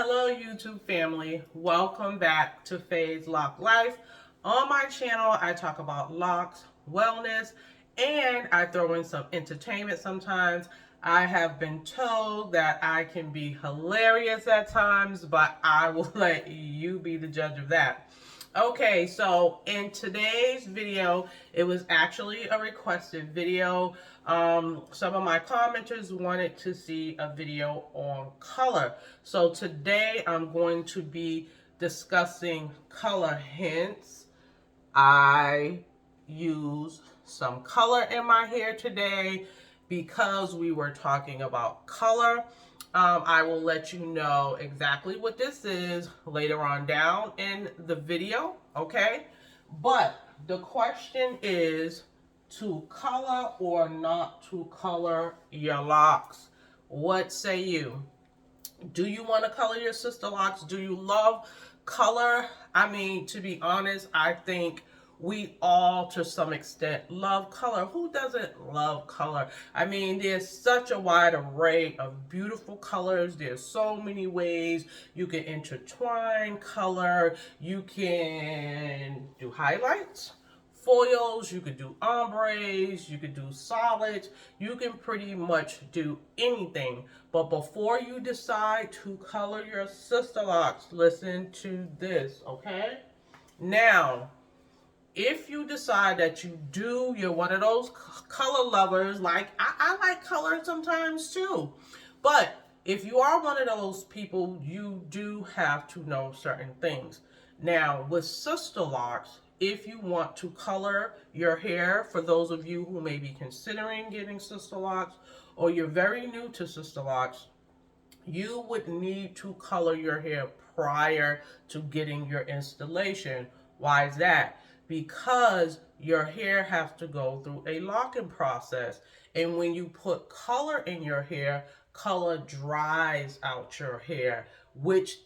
Hello YouTube family, welcome back to Phase Lock Life. On my channel I talk about locks, wellness, and I throw in some entertainment sometimes. I have been told that I can be hilarious at times, but I will let you be the judge of that. Okay, so in today's video, it was actually a requested video. Some of my commenters wanted to see a video on color. So today I'm going to be discussing color hints. I use some color in my hair today because we were talking about color. I will let you know exactly what this is later on down in the video, okay? But the question is to color or not to color your locks. What say you? Do you want to color your sister locks? Do you love color? I mean, to be honest, I think we all, to some extent, love color. Who doesn't love color? I mean, there's such a wide array of beautiful colors. There's so many ways you can intertwine color. You can do highlights, foils, you could do ombres, you could do solids, you can pretty much do anything. But before you decide to color your sister locks, listen to this, okay? Now, if you decide that you're one of those color lovers, like I like color sometimes too, but if you are one of those people, you do have to know certain things. Now, with sister locks, if you want to color your hair, for those of you who may be considering getting sister locks, or you're very new to sister locks, you would need to color your hair prior to getting your installation. Why is that? Because your hair has to go through a locking process. And when you put color in your hair, color dries out your hair, which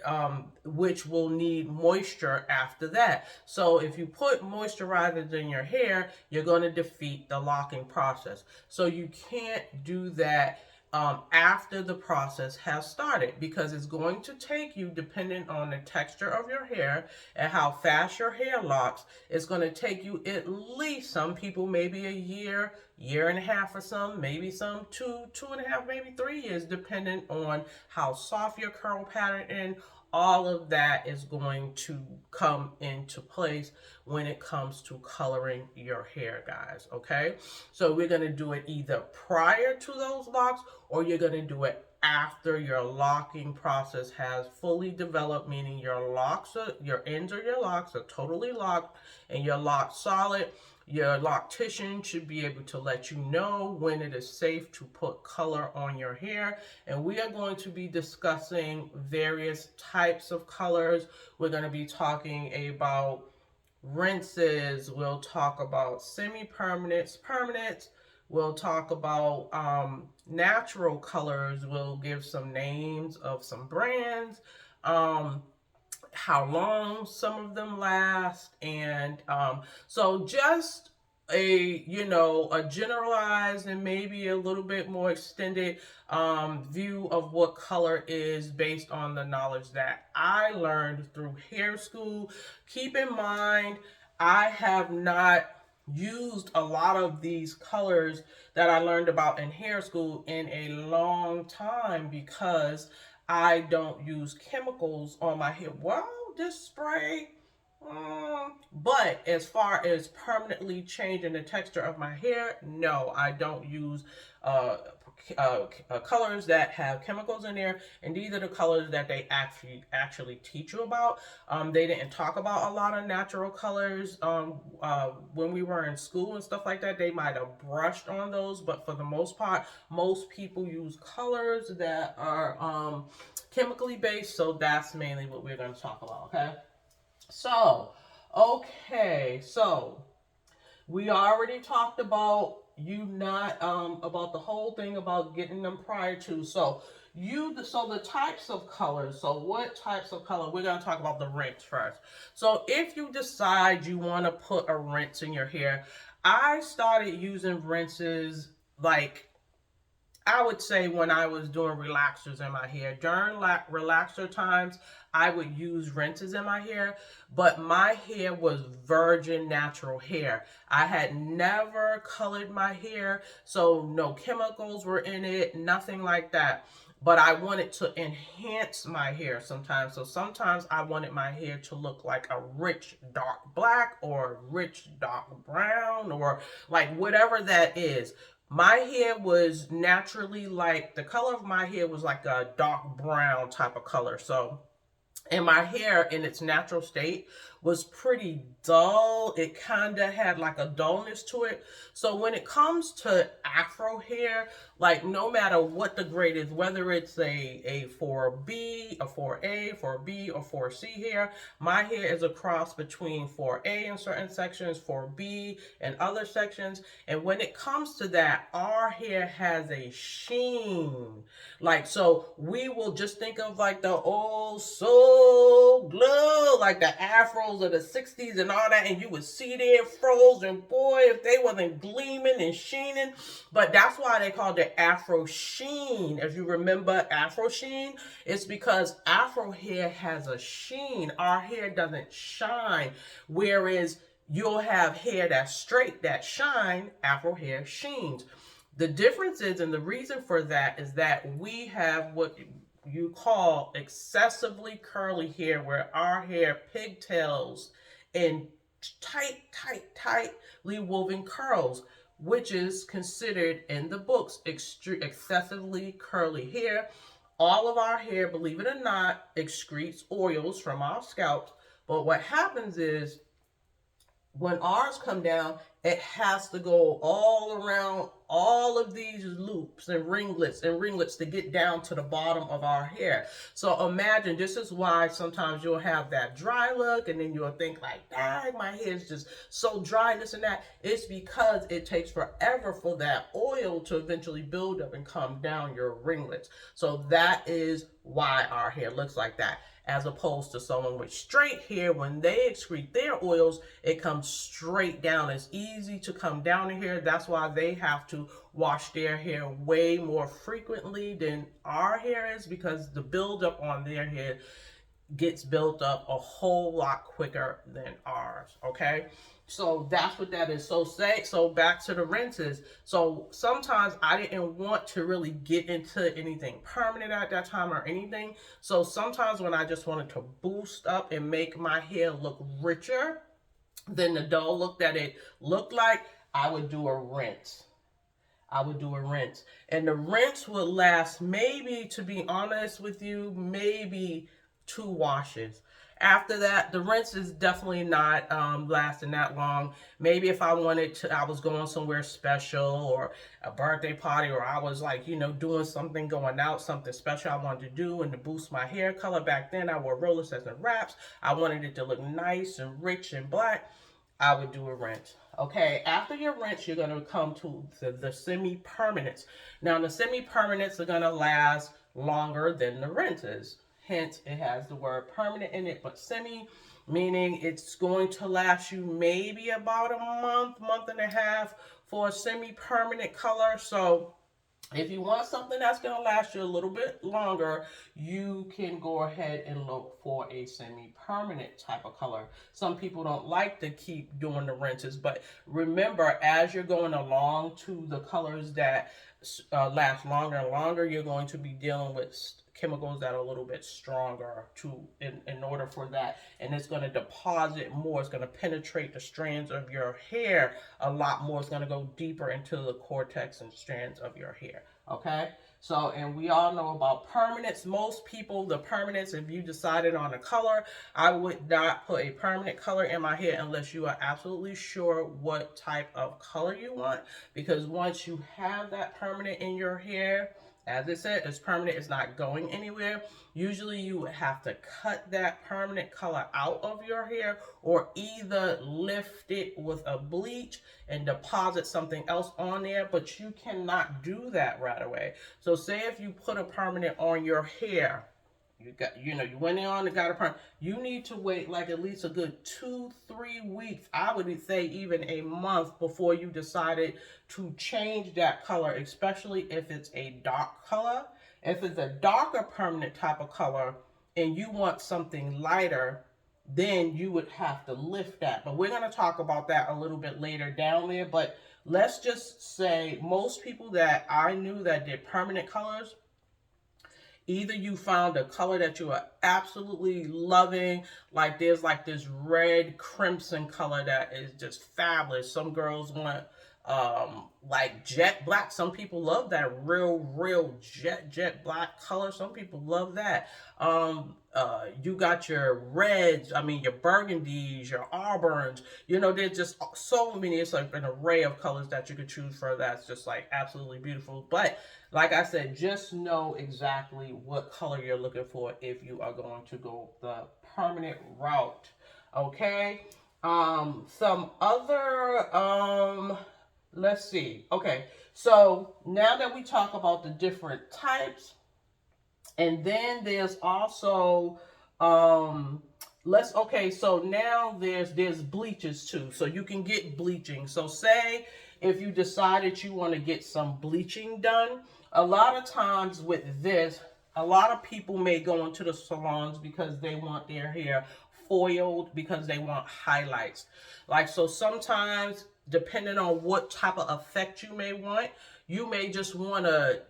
will need moisture after that. So if you put moisturizers in your hair, you're going to defeat the locking process. So you can't do that after the process has started, because it's going to take you, depending on the texture of your hair and how fast your hair locks, it's going to take you at least, some people maybe a year, year and a half, or some maybe some two and a half, maybe 3 years, depending on how soft your curl pattern is. All of that is going to come into place when it comes to coloring your hair, guys, okay? So we're going to do it either prior to those locks, or you're going to do it after your locking process has fully developed, meaning your ends of your locks are totally locked and you're locked solid. Your loctician should be able to let you know when it is safe to put color on your hair. And we are going to be discussing various types of colors. We're going to be talking about rinses. We'll talk about semi-permanents, permanents. We'll talk about natural colors. We'll give some names of some brands. How long some of them last, and so just a generalized and maybe a little bit more extended view of what color is based on the knowledge that I learned through hair school. Keep in mind, I have not used a lot of these colors that I learned about in hair school in a long time, because I don't use chemicals on my hair. Well, this spray, but as far as permanently changing the texture of my hair, no, I don't use colors that have chemicals in there, and these are the colors that they actually teach you about. They didn't talk about a lot of natural colors when we were in school and stuff like that. They might have brushed on those, but for the most part, most people use colors that are chemically based. So that's mainly what we're going to talk about. So we already talked about about the whole thing about getting them prior to. So the types of colors. So what types of color? We're going to talk about the rinse first. So if you decide you want to put a rinse in your hair, I started using rinses like I would say when I was doing relaxers in my hair, during relaxer times, I would use rinses in my hair, but my hair was virgin natural hair. I had never colored my hair, so no chemicals were in it, nothing like that. But I wanted to enhance my hair sometimes. So sometimes I wanted my hair to look like a rich dark black or rich dark brown or like whatever that is. My hair was naturally like the color of my hair was like a dark brown type of color. So and my hair in its natural state was pretty dull. It kind of had like a dullness to it. So when it comes to afro hair, like no matter what the grade is, whether it's a 4B, a 4A, 4B, or 4C hair, my hair is a cross between 4A in certain sections, 4B in other sections. And when it comes to that, our hair has a sheen. Like, so we will just think of like the old soul glow, like the afros of the 60s and all that, and you would see their froze, and boy, if they wasn't gleaming and sheening. But that's why they called it afro sheen. If you remember afro sheen, it's because afro hair has a sheen. Our hair doesn't shine, whereas you'll have hair that's straight, that shine. Afro hair sheens. The difference is, and the reason for that is that we have what you call excessively curly hair, where our hair pigtails in tightly woven curls, which is considered in the books excessively curly hair. All of our hair, believe it or not, excretes oils from our scalps. But what happens is when ours come down, it has to go all around all of these loops and ringlets to get down to the bottom of our hair. So imagine, this is why sometimes you'll have that dry look and then you'll think like, dang, my hair is just so dry, this and that. It's because it takes forever for that oil to eventually build up and come down your ringlets. So that is why our hair looks like that. As opposed to someone with straight hair, when they excrete their oils, it comes straight down. It's easy to come down in hair. That's why they have to wash their hair way more frequently than our hair is, because the buildup on their hair gets built up a whole lot quicker than ours. Okay, so that's what that is. So back to the rinses. So sometimes I didn't want to really get into anything permanent at that time or anything. So sometimes when I just wanted to boost up and make my hair look richer than the dull look that it looked like, I would do a rinse. And the rinse would last, maybe, to be honest with you, maybe 2 washes. After that, the rinse is definitely not lasting that long. Maybe if I wanted to, I was going somewhere special or a birthday party, or I was like, doing something, going out, something special I wanted to do, and to boost my hair color. Back then, I wore roller sets and wraps. I wanted it to look nice and rich and black. I would do a rinse. Okay, after your rinse, you're going to come to the semi-permanents. Now, the semi-permanents are going to last longer than the rinses. Hence, it has the word permanent in it, but semi, meaning it's going to last you maybe about a month and a half for a semi-permanent color. So if you want something that's going to last you a little bit longer, you can go ahead and look for a semi-permanent type of color. Some people don't like to keep doing the rinses, but remember, as you're going along to the colors that last longer and longer, you're going to be dealing with chemicals that are a little bit stronger in order for that, and it's going to deposit more. It's going to penetrate the strands of your hair a lot more. It's going to go deeper into the cortex and strands of your hair. Okay, so, and we all know about permanents. Most people, the permanents, if you decided on a color, I would not put a permanent color in my hair unless you are absolutely sure what type of color you want, because once you have that permanent in your hair, as I said, it's permanent, it's not going anywhere. Usually you would have to cut that permanent color out of your hair, or either lift it with a bleach and deposit something else on there, but you cannot do that right away. So say if you put a permanent on your hair, You went on and got a perm. You need to wait like at least a good 2, 3 weeks. I would say even a month before you decided to change that color, especially if it's a dark color. If it's a darker permanent type of color and you want something lighter, then you would have to lift that. But we're going to talk about that a little bit later down there. But let's just say most people that I knew that did permanent colors, either you found a color that you are absolutely loving, like there's like this red crimson color that is just fabulous. Some girls want like jet black. Some people love that real jet black color. Some people love that. You got your reds, I mean your burgundies, your auburns. There's just so many. It's like an array of colors that you could choose for. That's just like absolutely beautiful. But like I said, just know exactly what color you're looking for if you are going to go the permanent route. Okay. Some other let's see. Okay, so now that we talk about the different types, and then there's also so now there's bleaches too. So you can get bleaching. So say if you decided you want to get some bleaching done, a lot of times with this, a lot of people may go into the salons because they want their hair foiled, because they want highlights. Like, so sometimes, depending on what type of effect you may want, you may just want to,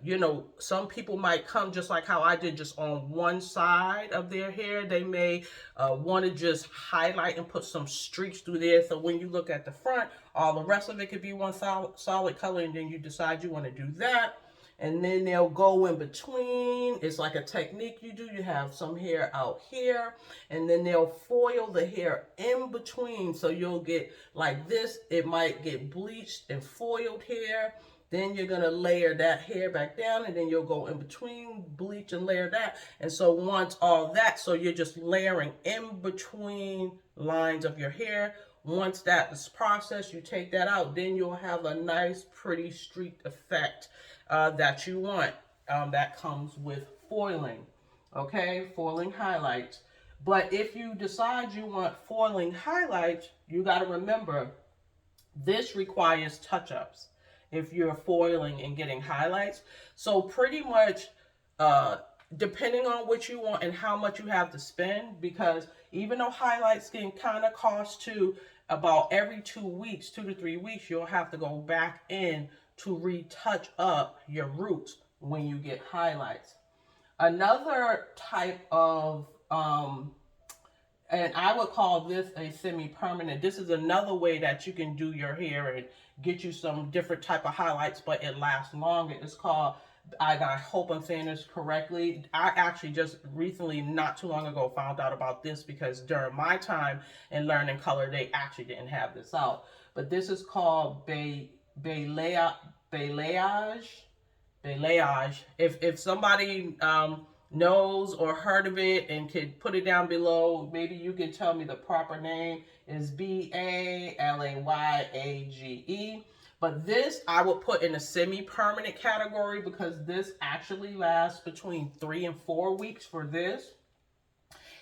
some people might come just like how I did, just on one side of their hair. They may want to just highlight and put some streaks through there. So when you look at the front, all the rest of it could be one solid color, and then you decide you want to do that. And then they'll go in between. It's like a technique you do. You have some hair out here, and then they'll foil the hair in between. So you'll get like this. It might get bleached and foiled hair. Then you're going to layer that hair back down, and then you'll go in between, bleach and layer that. And so once all that, so you're just layering in between lines of your hair. Once that is processed, you take that out. Then you'll have a nice, pretty streaked effect that you want. That comes with foiling. Okay, foiling highlights. But if you decide you want foiling highlights, you got to remember, this requires touch-ups if you're foiling and getting highlights. So pretty much, depending on what you want and how much you have to spend, because even though highlights can kind of cost too, about every 2 weeks, 2 to 3 weeks, you'll have to go back in to retouch up your roots when you get highlights. Another type of, and I would call this a semi-permanent. This is another way that you can do your hair and get you some different type of highlights, but it lasts longer. It's called, I hope I'm saying this correctly. I actually just recently, not too long ago, found out about this, because during my time in learning color, they actually didn't have this out. But this is called balayage. If somebody knows or heard of it and could put it down below, maybe you can tell me the proper name. Is balayage. But this I would put in a semi-permanent category, because this actually lasts between 3 and 4 weeks for this.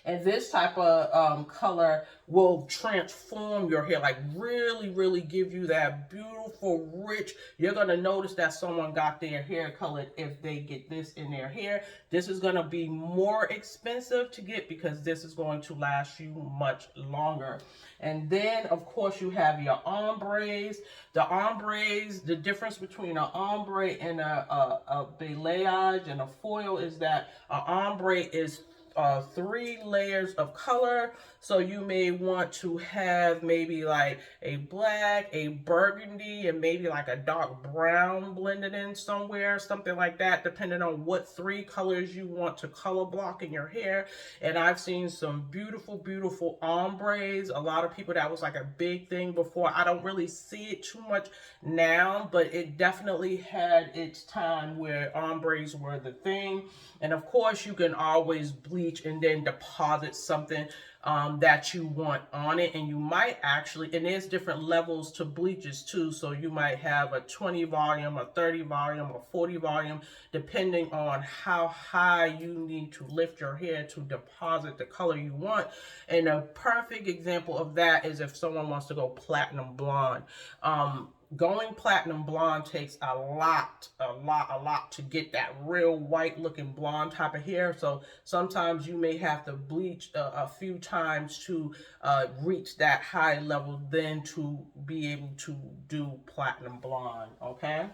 And this type of color will transform your hair, like really give you that beautiful, rich. You're going to notice that someone got their hair colored if they get this in their hair. This is going to be more expensive to get, because this is going to last you much longer. And then, of course, you have your ombres. The ombres, the difference between an ombre and a balayage and a foil is that an ombre is 3 layers of color. So you may want to have maybe like a black, a burgundy, and maybe like a dark brown blended in somewhere, something like that, depending on what 3 colors you want to color block in your hair. And I've seen some beautiful ombres. A lot of people, that was like a big thing before. I don't really see it too much now, but it definitely had its time where ombres were the thing. And of course, you can always bleach bleach and then deposit something that you want on it. And you might actually, and there's different levels to bleaches too, so you might have a 20 volume, a 30 volume, a 40 volume, depending on how high you need to lift your hair to deposit the color you want. And a perfect example of that is if someone wants to go platinum blonde. Going platinum blonde takes a lot to get that real white looking blonde type of hair. So sometimes you may have to bleach a few times to reach that high level, then to be able to do platinum blonde. Okay.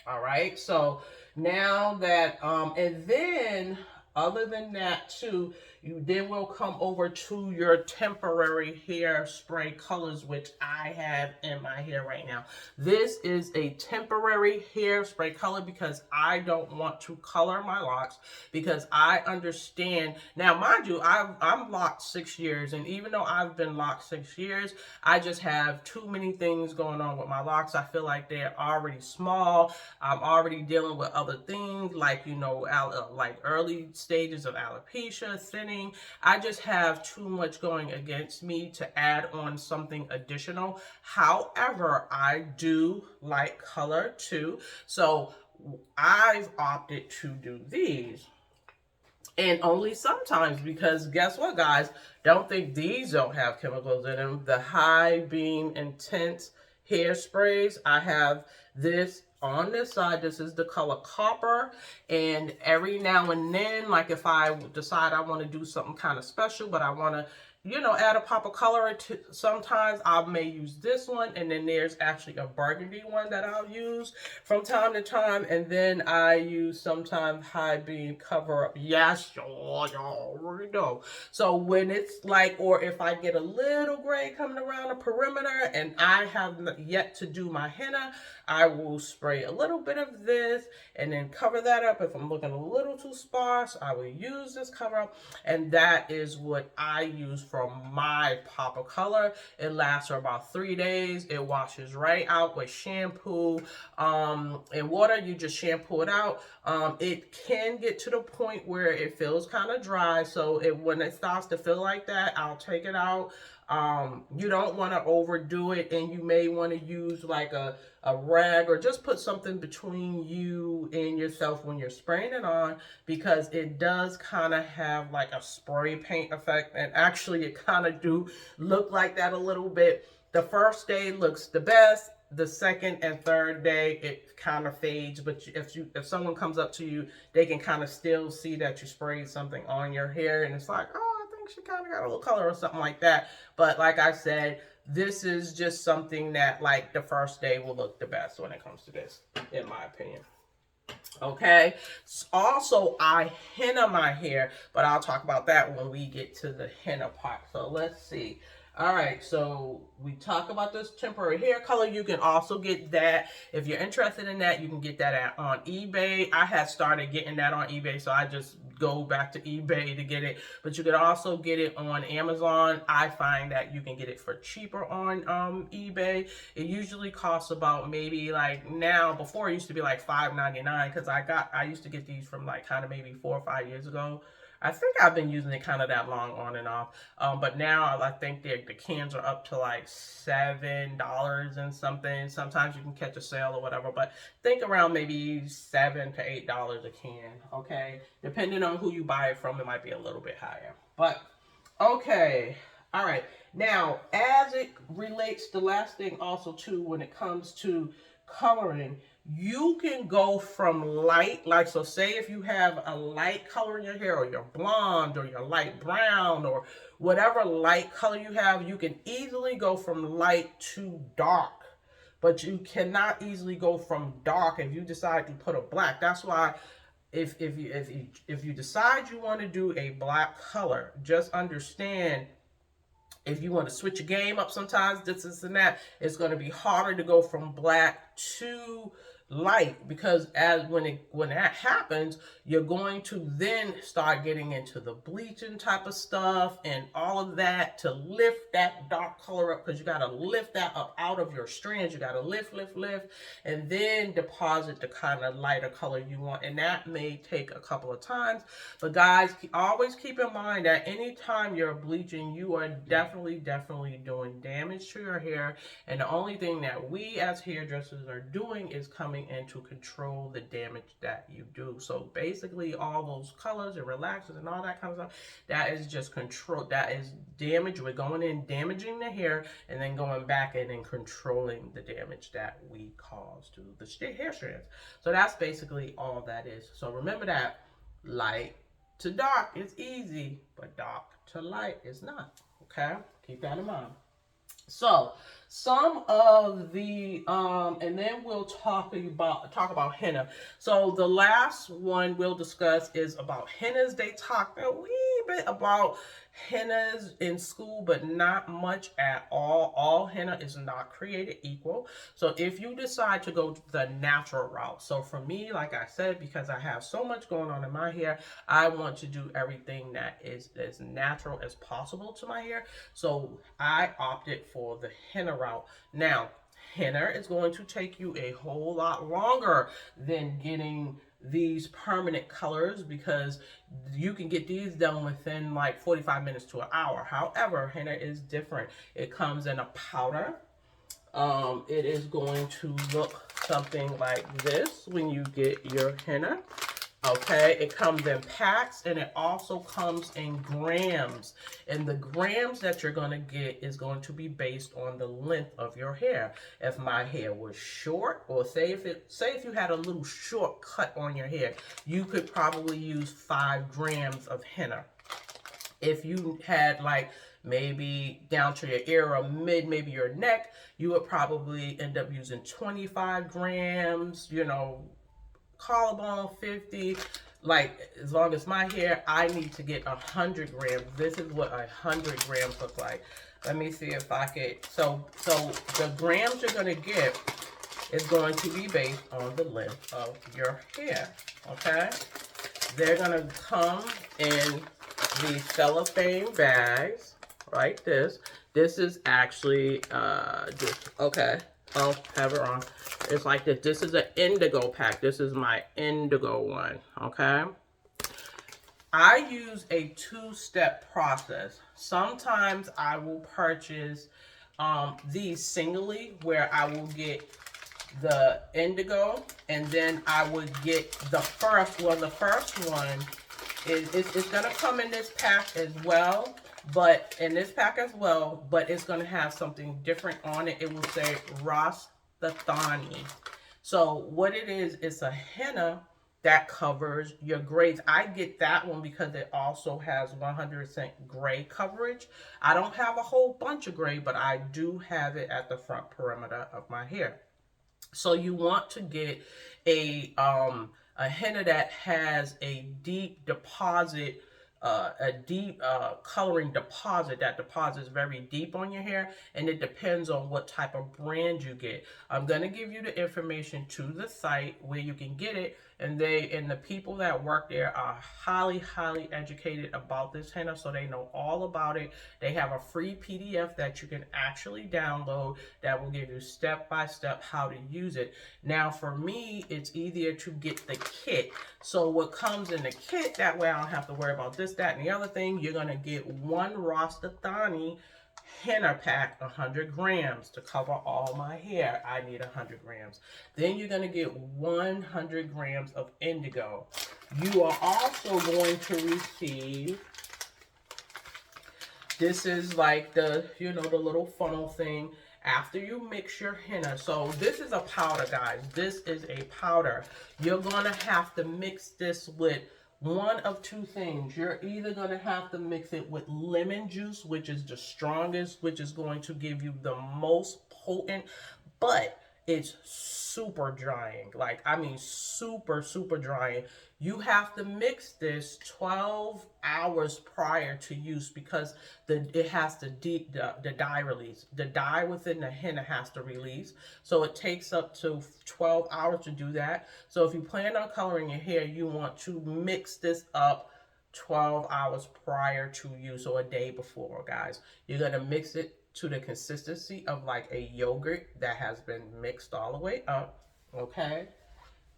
All right. So now that, and then other than that too, you then will come over to your temporary hairspray colors, which I have in my hair right now. This is a temporary hairspray color because I don't want to color my locks, because I understand. Now, mind you, I'm locked 6 years, and even though I've been locked 6 years, I just have too many things going on with my locks. I feel like they're already small. I'm already dealing with other things like, you know, like early stages of alopecia, thinning. I just have too much going against me to add on something additional. However, I do like color too, so I've opted to do these. And only sometimes, because guess what, guys? Don't think these don't have chemicals in them. The High Beam Intense hairsprays, I have this on this side. This is the color copper, and every now and then, like if I decide I want to do something kind of special, but I want to, you know, add a pop of color to, sometimes I may use this one, and then there's actually a burgundy one that I'll use from time to time, and then I use sometimes High Beam Cover Up. Yes, y'all already know. So when it's like, or if I get a little gray coming around the perimeter and I have yet to do my henna, I will spray a little bit of this and then cover that up. If I'm looking a little too sparse, I will use this cover up, and that is what I use from my pop of color. It lasts for about 3 days. It washes right out with shampoo and water. You just shampoo it out. It can get to the point where it feels kind of dry, so when it starts to feel like that, I'll take it out. You don't want to overdo it, and you may want to use like a rag, or just put something between you and yourself when you're spraying it on, because it does kind of have like a spray paint effect, and actually it kind of do look like that a little bit. The first day looks the best. The second and third day it kind of fades, but if someone comes up to you, they can kind of still see that you sprayed something on your hair, and it's like, oh, she kind of got a little color or something like that. But like I said, this is just something that like the first day will look the best when it comes to this, in my opinion. Okay. Also, I henna my hair, but I'll talk about that when we get to the henna part. So let's see. All right, so we talk about this temporary hair color. You can also get that. If you're interested in that, you can get that on eBay. I had started getting that on eBay, so I just go back to eBay to get it. But you can also get it on Amazon. I find that you can get it for cheaper on eBay. It usually costs about maybe like, now, before it used to be like $5.99, because I used to get these from like kind of maybe 4 or 5 years ago. I think I've been using it kind of that long, on and off. But now I think the cans are up to like $7 and something. Sometimes you can catch a sale or whatever, but think around maybe $7 to $8 a can, okay? Depending on who you buy it from, it might be a little bit higher. But, okay. All right. Now, as it relates, the last thing also too, when it comes to coloring, you can go from light, like, so say if you have a light color in your hair, or you're blonde, or you're light brown, or whatever light color you have, you can easily go from light to dark. But you cannot easily go from dark if you decide to put a black. That's why if you decide you want to do a black color, just understand, if you want to switch your game up sometimes, this and that, it's going to be harder to go from black to light, because when that happens, you're going to then start getting into the bleaching type of stuff and all of that to lift that dark color up, because you got to lift that up out of your strands. You got to lift, and then deposit the kind of lighter color you want. And that may take a couple of times, but guys, always keep in mind that anytime you're bleaching, you are definitely doing damage to your hair. And the only thing that we as hairdressers are doing is coming in to control the damage that you do. So basically, all those colors and relaxers and all that kind of stuff, that is just control. That is damage. We're going in, damaging the hair, and then going back in and controlling the damage that we cause to the hair strands. So that's basically all that is. So remember that light to dark is easy, but dark to light is not. Okay? Keep that in mind. So some of the and then we'll talk about henna. So the last one we'll discuss is about hennas. They talk a wee bit about hennas in school, but not much at all. All henna is not created equal. So if you decide to go the natural route, so for me, like I said, because I have so much going on in my hair, I want to do everything that is as natural as possible to my hair. So I opted for the henna route. Now, henna is going to take you a whole lot longer than getting these permanent colors, because you can get these done within like 45 minutes to an hour. However, henna is different. It comes in a powder. It is going to look something like this when you get your henna. Okay, it comes in packs, and it also comes in grams. And the grams that you're going to get is going to be based on the length of your hair. If my hair was short, or say if you had a little short cut on your hair, you could probably use 5 grams of henna. If you had like maybe down to your ear or maybe your neck, you would probably end up using 25 grams, you know, collarbone 50. Like, as long as my hair, I need to get 100 grams. This is what 100 grams look like. Let me see if I could. So the grams you're going to get is going to be based on the length of your hair. Okay? They're going to come in these cellophane bags like this. This is actually okay. I'll have it on. It's like this. This is an indigo pack. This is my indigo one. Okay. I use a 2-step process. Sometimes I will purchase these singly, where I will get the indigo, and then I would get the first one. The first one it's gonna come in this pack as well, but it's gonna have something different on it. It will say Rastafani. So what it is, it's a henna that covers your grays. I get that one because it also has 100% gray coverage. I don't have a whole bunch of gray, but I do have it at the front perimeter of my hair. So you want to get a henna that has a deep deposit, coloring deposit. That deposits very deep on your hair, and it depends on what type of brand you get. I'm going to give you the information to the site where you can get it, and the people that work there are highly educated about this henna, so they know all about it. They have a free PDF that you can actually download that will give you step-by-step how to use it. Now, for me, it's easier to get the kit. So what comes in the kit, that way I don't have to worry about this, that, and the other thing. You're going to get 1 Rastafani henna pack, 100 grams to cover all my hair. I need 100 grams. Then you're going to get 100 grams of indigo. You are also going to receive, this is like the, you know, the little funnel thing after you mix your henna. So this is a powder, guys. This is a powder. You're going to have to mix this with one of 2 things. You're either going to have to mix it with lemon juice, which is the strongest, which is going to give you the most potent, but It's super drying. Like, I mean, super, super drying. You have to mix this 12 hours prior to use because it has to the dye release. The dye within the henna has to release. So it takes up to 12 hours to do that. So if you plan on coloring your hair, you want to mix this up 12 hours prior to use, or a day before, guys. You're going to mix it to the consistency of like a yogurt that has been mixed all the way up. Okay.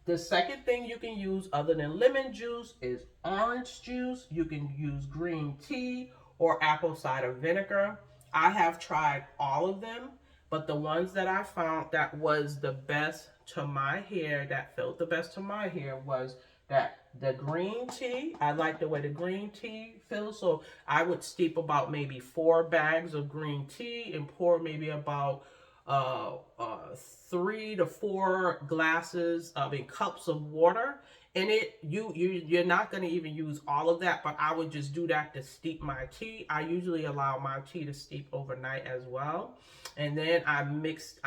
The second thing you can use other than lemon juice is orange juice. You can use green tea or apple cider vinegar. I have tried all of them, but the ones that I found that was the best to my hair, that felt the best to my hair, was that the green tea. I like the way the green tea feels, so I would steep about maybe 4 bags of green tea and pour maybe about uh, uh, 3 to 4 glasses of in cups of water in it. You're not going to even use all of that, but I would just do that to steep my tea. I usually allow my tea to steep overnight as well, and then mix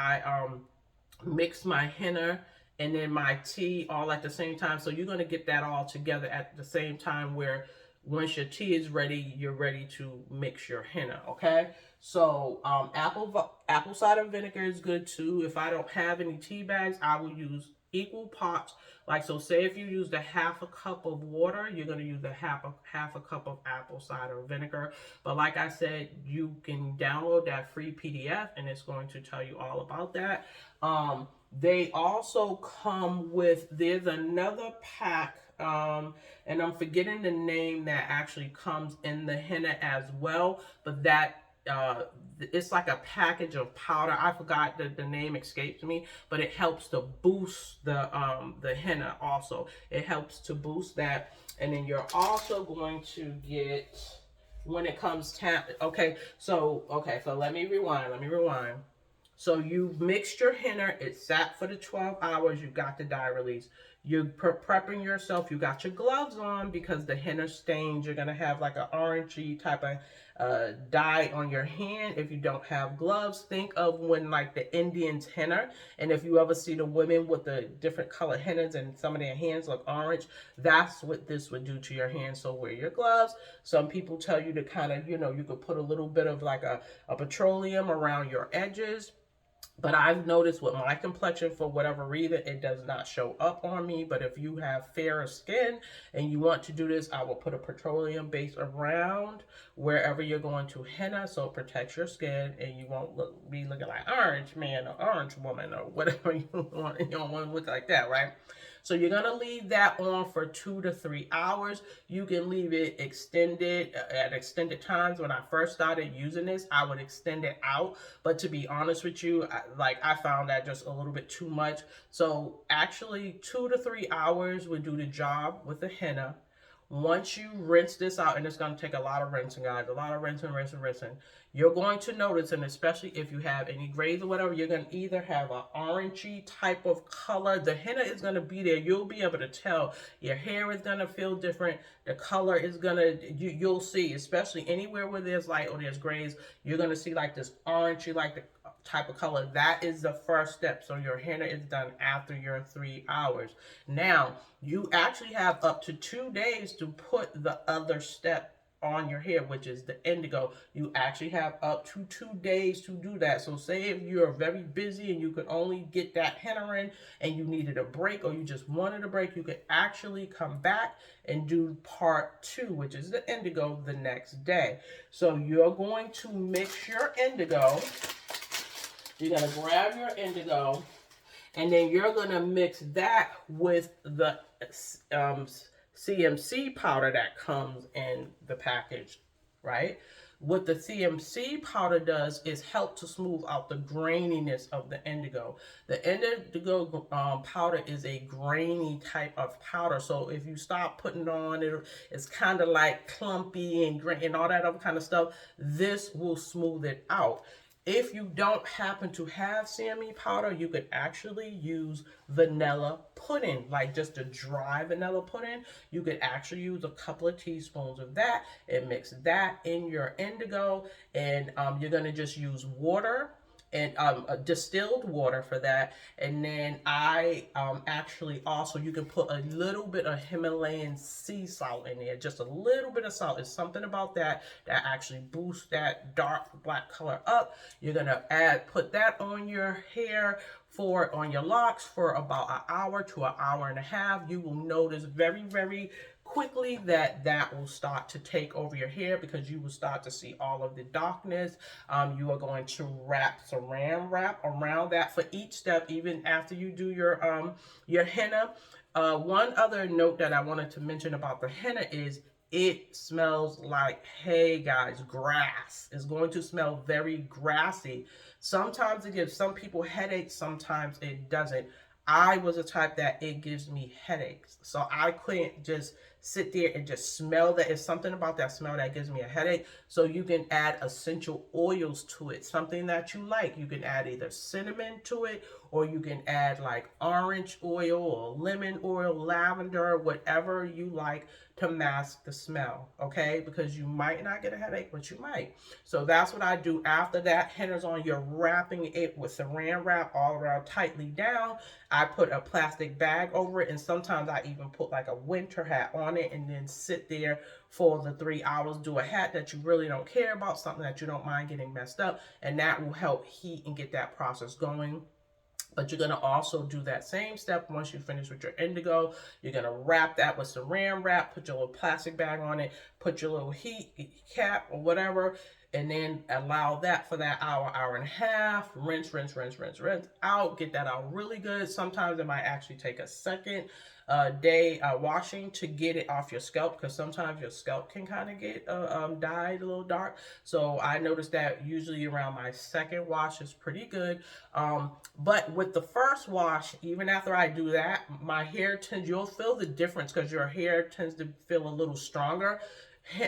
my henna and then my tea all at the same time. So you're going to get that all together at the same time, where once your tea is ready, you're ready to mix your henna. Okay. So apple cider vinegar is good too. If I don't have any tea bags, I will use equal parts. Like, so say if you used a half a cup of water, you're going to use a half a cup of apple cider vinegar. But like I said, you can download that free PDF and it's going to tell you all about that. They also come with, there's another pack, and I'm forgetting the name, that actually comes in the henna as well, but that it's like a package of powder. I forgot the name, escapes me, but it helps to boost the henna also. It helps to boost that. And then you're also going to get, when it comes time, so let me rewind. So you mixed your henna, it sat for the 12 hours, you got the dye release. You're prepping yourself, you got your gloves on because the henna stains, you're going to have like an orangey type of dye on your hand. If you don't have gloves, think of when like the Indians henna, and if you ever see the women with the different color hennas and some of their hands look orange, that's what this would do to your hands. So wear your gloves. Some people tell you to kind of, you could put a little bit of like a petroleum around your edges. But I've noticed with my complexion, for whatever reason, it does not show up on me. But if you have fairer skin and you want to do this, I will put a petroleum base around wherever you're going to henna, so it protects your skin and you won't be looking like orange man or orange woman or whatever you want. You don't want to look like that, right? So you're going to leave that on for 2 to 3 hours. You can leave it extended at extended times. When I first started using this, I would extend it out. But to be honest with you, I found that just a little bit too much. So actually 2 to 3 hours would do the job with the henna. Once you rinse this out, and it's going to take a lot of rinsing, guys, a lot of rinsing, you're going to notice, and especially if you have any grays or whatever, you're going to either have an orangey type of color. The henna is going to be there. You'll be able to tell. Your hair is going to feel different. The color is going to, you'll see, especially anywhere where there's light or there's grays, you're going to see like this orangey, like the type of color. That is the first step. So your henna is done after your 3 hours. Now, you actually have up to 2 days to put the other step on your hair, which is the indigo. You actually have up to 2 days to do that. So say if you're very busy and you could only get that henna in and you needed a break, or you just wanted a break, you could actually come back and do part 2, which is the indigo, the next day. So you're going to mix your indigo. You're going to grab your indigo, and then you're going to mix that with the CMC powder that comes in the package, right? What the CMC powder does is help to smooth out the graininess of the indigo. The indigo powder is a grainy type of powder. So if you stop putting it on, it's kind of like clumpy and grainy and all that other kind of stuff. This will smooth it out. If you don't happen to have CME powder, you could actually use vanilla pudding, like just a dry vanilla pudding. You could actually use a couple of teaspoons of that and mix that in your indigo. And you're going to just use water and a distilled water for that. And then I actually also, you can put a little bit of Himalayan sea salt in there, just a little bit of salt. It's something about that that actually boosts that dark black color up. You're gonna put that on your hair on your locks for about an hour to an hour and a half. You will notice very, very quickly that that will start to take over your hair, because you will start to see all of the darkness. You are going to wrap saran wrap around that for each step, even after you do your henna. One other note that I wanted to mention about the henna is it smells like, hey guys, grass. It's going to smell very grassy. Sometimes it gives some people headaches, sometimes it doesn't. I was a type that it gives me headaches. So I couldn't just sit there and just smell that. It's something about that smell that gives me a headache. So you can add essential oils to it, something that you like. You can add either cinnamon to it, or you can add like orange oil or lemon oil, lavender, whatever you like to mask the smell, okay? Because you might not get a headache, but you might. So that's what I do. After that henna's on, you're wrapping it with saran wrap all around tightly down. I put a plastic bag over it, and sometimes I even put like a winter hat on it and then sit there for the 3 hours. Do a hat that you really don't care about, something that you don't mind getting messed up, and that will help heat and get that process going. But you're going to also do that same step once you finish with your indigo. You're going to wrap that with saran wrap, put your little plastic bag on it, put your little heat cap or whatever, and then allow that for that hour, hour and a half. Rinse, rinse, rinse, rinse, rinse out. Get that out really good. Sometimes it might actually take a second day washing to get it off your scalp, because sometimes your scalp can kind of get dyed a little dark. So I noticed that usually around my second wash is pretty good. But with the first wash, even after I do that, my hair tends, you'll feel the difference because your hair tends to feel a little stronger.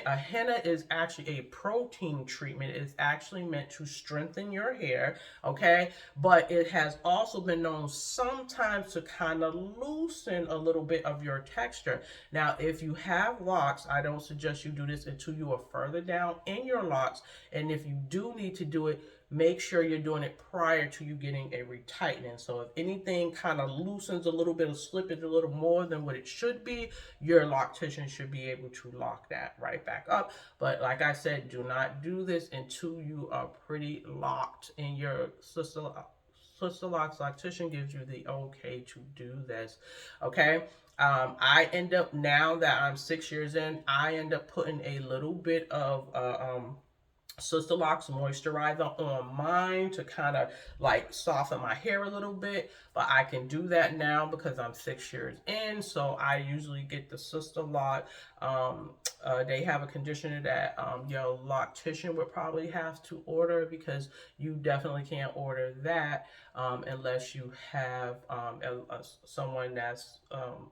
A henna is actually a protein treatment. It's actually meant to strengthen your hair, okay? But it has also been known sometimes to kind of loosen a little bit of your texture. Now, if you have locks, I don't suggest you do this until you are further down in your locks. And if you do need to do it, make sure you're doing it prior to you getting a retightening. So if anything kind of loosens a little bit, or slippage a little more than what it should be, your loctician should be able to lock that right back up. But like I said, do not do this until you are pretty locked, and your Sisterlocks loctician gives you the okay to do this, okay? I end up, now that I'm 6 years in, I end up putting a little bit of Sisterlocks Moisturizer on mine to kind of like soften my hair a little bit. But I can do that now because I'm 6 years in. So I usually get the Sisterlock. They have a conditioner that your loctician would probably have to order, because you definitely can't order that unless you have someone that's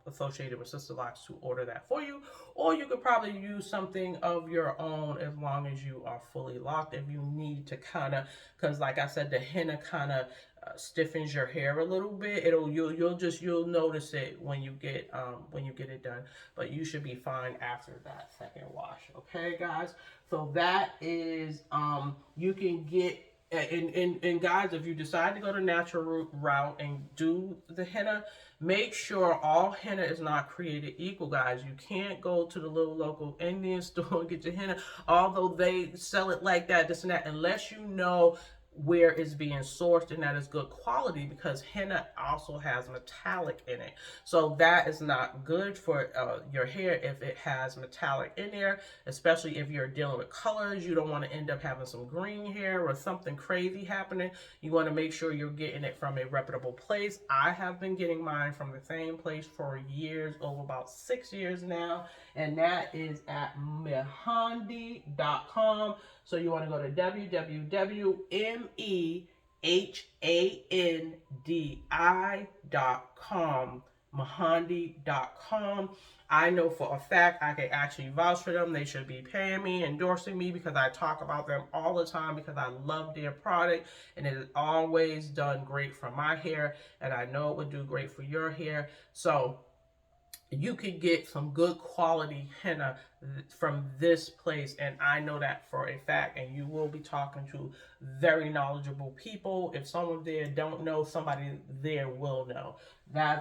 associated with Sisterlocks to order that for you. Or you could probably use something of your own, as long as you are fully locked. If you need to kind of, because like I said, the henna kind of stiffens your hair a little bit. You'll notice it when you get it done. But you should be fine after that second wash. Okay, guys. So that is you can get. And guys, if you decide to go the natural route and do the henna, make sure all henna is not created equal, guys. You can't go to the little local Indian store and get your henna, although they sell it like that, this and that, unless you know where it's being sourced and that is good quality, because henna also has metallic in it. So that is not good for your hair if it has metallic in there, especially if you're dealing with colors. You don't want to end up having some green hair or something crazy happening. You want to make sure you're getting it from a reputable place. I have been getting mine from the same place for years, over about 6 years now, and that is at mehandi.com. So you want to go to www.mehandi.com, mehandi.com. I know for a fact I can actually vouch for them. They should be paying me, endorsing me, because I talk about them all the time, because I love their product, and it has always done great for my hair, and I know it would do great for your hair. So you can get some good quality henna from this place, and I know that for a fact. And you will be talking to very knowledgeable people. If someone there don't know, somebody there will know. I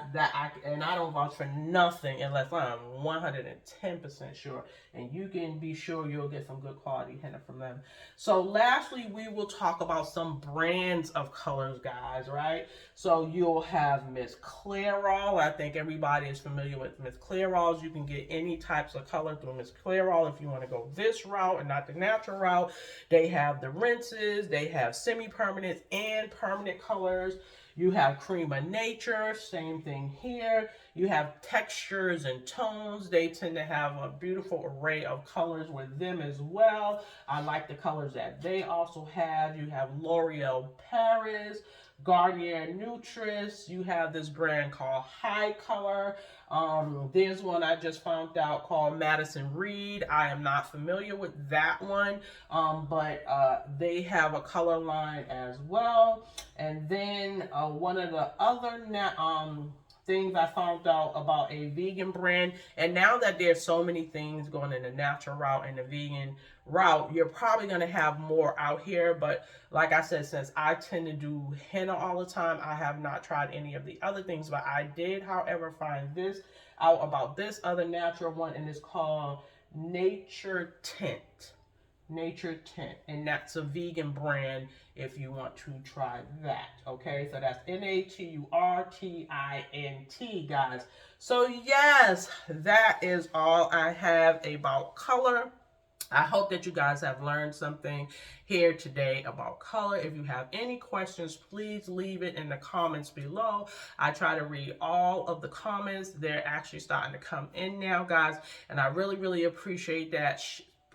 don't vouch for nothing unless I'm 110% sure. And you can be sure you'll get some good quality henna from them. So lastly, we will talk about some brands of colors, guys, right? So you'll have Miss Clairol. I think everybody is familiar with Miss Clairol's. You can get any types of color through Miss Clairol if you want to go this route and not the natural route. They have the rinses, they have semi-permanent and permanent colors. You have Cream of Nature, same thing here. You have textures and tones. They tend to have a beautiful array of colors with them as well. I like the colors that they also have. You have L'Oreal Paris, Garnier Nutris. You have this brand called High Color. There's one I just found out called Madison Reed. I am not familiar with that one, but they have a color line as well. And then one of the other things I found out about a vegan brand, and now that there's so many things going in the natural route and the vegan route, you're probably going to have more out here. But like I said, since I tend to do henna all the time, I have not tried any of the other things. But I did, however, find this out about this other natural one, and it's called Nature Tint. Nature Tint, and that's a vegan brand if you want to try that. Okay, so that's Naturtint, guys. So yes, that is all I have about color. I hope that you guys have learned something here today about color. If you have any questions, please leave it in the comments below. I try to read all of the comments. They're actually starting to come in now, guys, and I really, really appreciate that.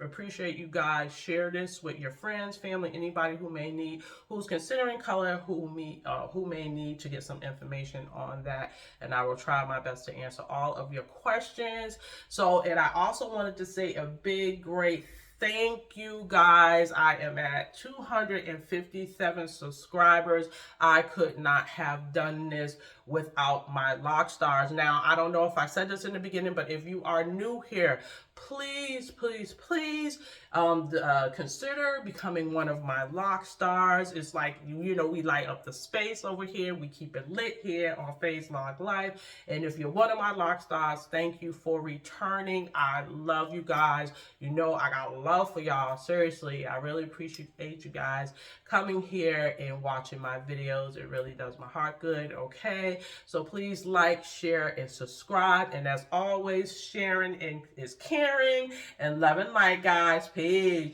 Appreciate you guys. Share this with your friends, family, anybody who's considering color, who may need to get some information on that, and I will try my best to answer all of your questions. So, and I also wanted to say a big, great thank you, guys. I am at 257 subscribers. I could not have done this without my lock stars. Now, I don't know if I said this in the beginning, but if you are new here, please, please, please consider becoming one of my lock stars. It's like, you know, we light up the space over here. We keep it lit here on Faye's Lock Life. And if you're one of my lock stars, thank you for returning. I love you guys. You know, I got love for y'all. Seriously, I really appreciate you guys coming here and watching my videos. It really does my heart good, okay? So please like, share, and subscribe. And as always, sharing is caring, and love and light, guys. Peace.